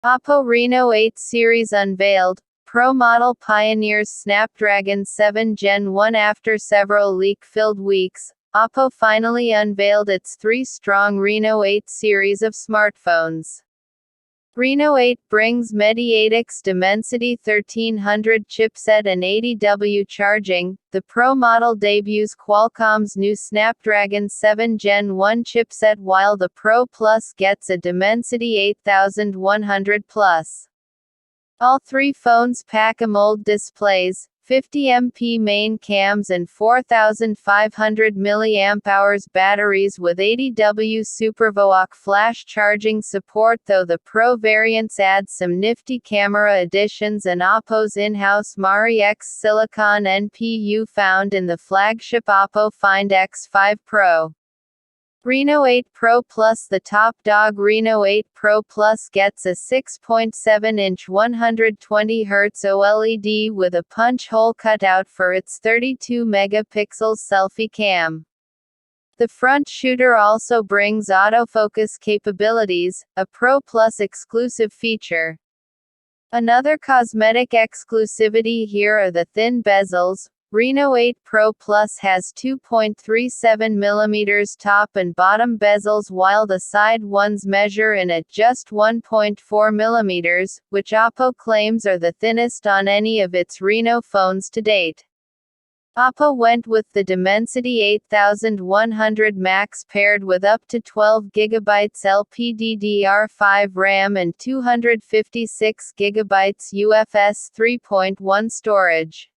Oppo Reno8 series unveiled. Pro model pioneers Snapdragon 7 Gen 1. After several leak-filled weeks, Oppo finally unveiled its three-strong Reno8 series of smartphones. Reno8 brings MediaTek's Dimensity 1300 chipset and 80W charging. The Pro model debuts Qualcomm's new Snapdragon 7 Gen 1 chipset, while the Pro Plus gets a Dimensity 8100 Plus. All three phones pack AMOLED displays, 50MP main cams and 4500 mAh batteries with 80W SuperVOOC flash charging support, though the Pro variants add some nifty camera additions and Oppo's in-house Mari X Silicon NPU found in the flagship Oppo Find X5 Pro. Reno8 Pro Plus. The top dog Reno8 Pro Plus gets a 6.7-inch 120Hz OLED with a punch hole cutout for its 32-megapixel selfie cam. The front shooter also brings autofocus capabilities, a Pro Plus exclusive feature. Another cosmetic exclusivity here are the thin bezels. Reno8 Pro Plus has 2.37mm top and bottom bezels, while the side ones measure in at just 1.4mm, which Oppo claims are the thinnest on any of its Reno phones to date. Oppo went with the Dimensity 8100 Max paired with up to 12GB LPDDR5 RAM and 256GB UFS 3.1 storage.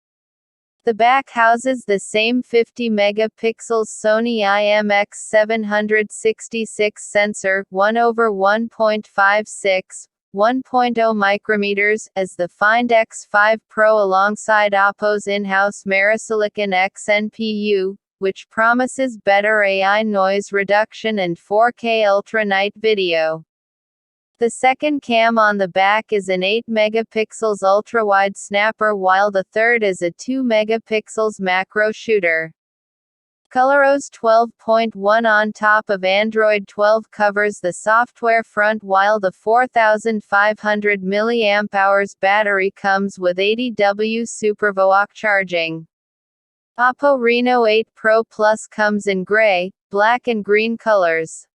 The back houses the same 50-megapixel Sony IMX766 sensor, 1/1.56, 1.0 micrometers, as the Find X5 Pro alongside Oppo's in-house Mari Silicon X NPU, which promises better AI noise reduction and 4K ultra-night video. The second cam on the back is an 8-megapixels ultra-wide snapper, while the third is a 2-megapixels macro shooter. ColorOS 12.1 on top of Android 12 covers the software front, while the 4500 mAh battery comes with 80W SuperVOOC charging. Oppo Reno8 Pro Plus comes in gray, black and green colors.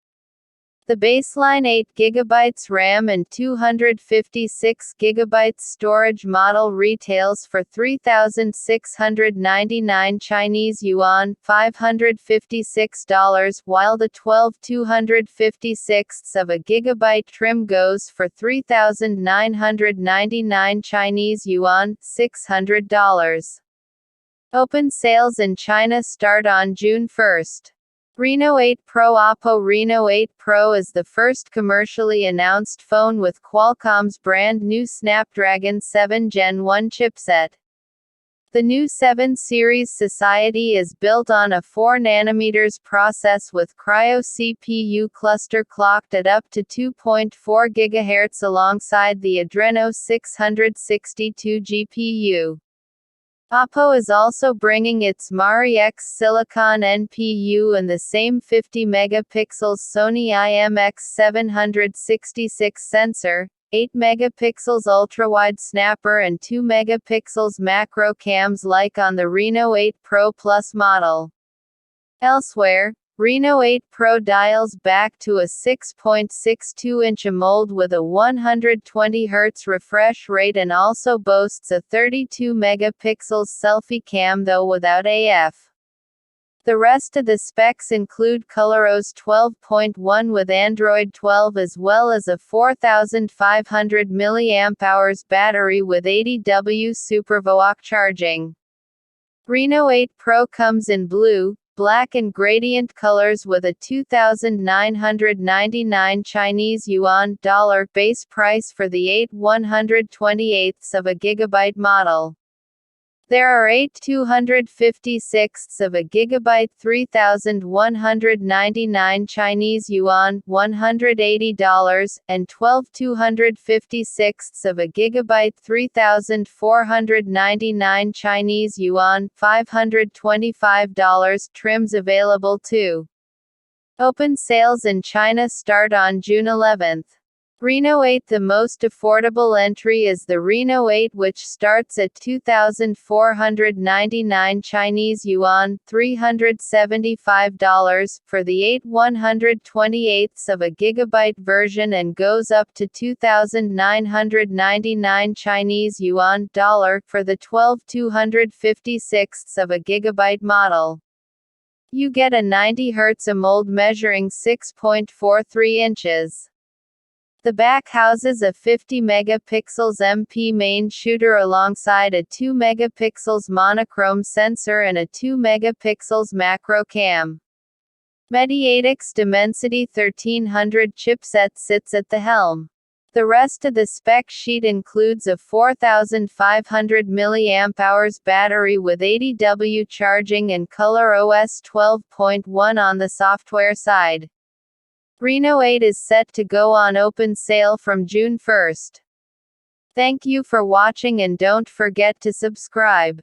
The baseline 8GB RAM and 256GB storage model retails for 3,699 Chinese yuan, $556, while the 12/256GB trim goes for 3,999 Chinese yuan, $600. Open sales in China start on June 1. Reno8 Pro. Oppo Reno8 Pro is the first commercially announced phone with Qualcomm's brand new Snapdragon 7 Gen 1 chipset. The new 7 series Society is built on a 4nm process with Cryo CPU cluster clocked at up to 2.4 GHz alongside the Adreno 662 GPU. Oppo is also bringing its Mari X Silicon NPU and the same 50-megapixels Sony IMX766 sensor, 8-megapixels ultrawide snapper and 2-megapixels macro cams like on the Reno8 Pro Plus model. Elsewhere, Reno8 Pro dials back to a 6.62-inch AMOLED with a 120Hz refresh rate and also boasts a 32-megapixels selfie cam, though without AF. The rest of the specs include ColorOS 12.1 with Android 12 as well as a 4500 mAh battery with 80W SuperVOOC charging. Reno8 Pro comes in blue, black and gradient colors with a 2,999 Chinese yuan dollar base price for the 8/128 model. There are 8/256 3,199 Chinese yuan $180 and 12/256 3,499 Chinese yuan $525 trims available too. Open sales in China start on June 11. Reno8. The most affordable entry is the Reno8, which starts at 2,499 Chinese yuan, $375, for the 8/128ths of a gigabyte version and goes up to 2,999 Chinese yuan dollar for the 12/256ths of a gigabyte model. You get a 90 Hz AMOLED measuring 6.43 inches. The back houses a 50 megapixels MP main shooter alongside a 2 megapixels monochrome sensor and a 2 megapixels macro cam. MediaTek's Dimensity 1300 chipset sits at the helm. The rest of the spec sheet includes a 4,500 mAh battery with 80W charging and ColorOS 12.1 on the software side. Reno8 is set to go on open sale from June 1. Thank you for watching and don't forget to subscribe.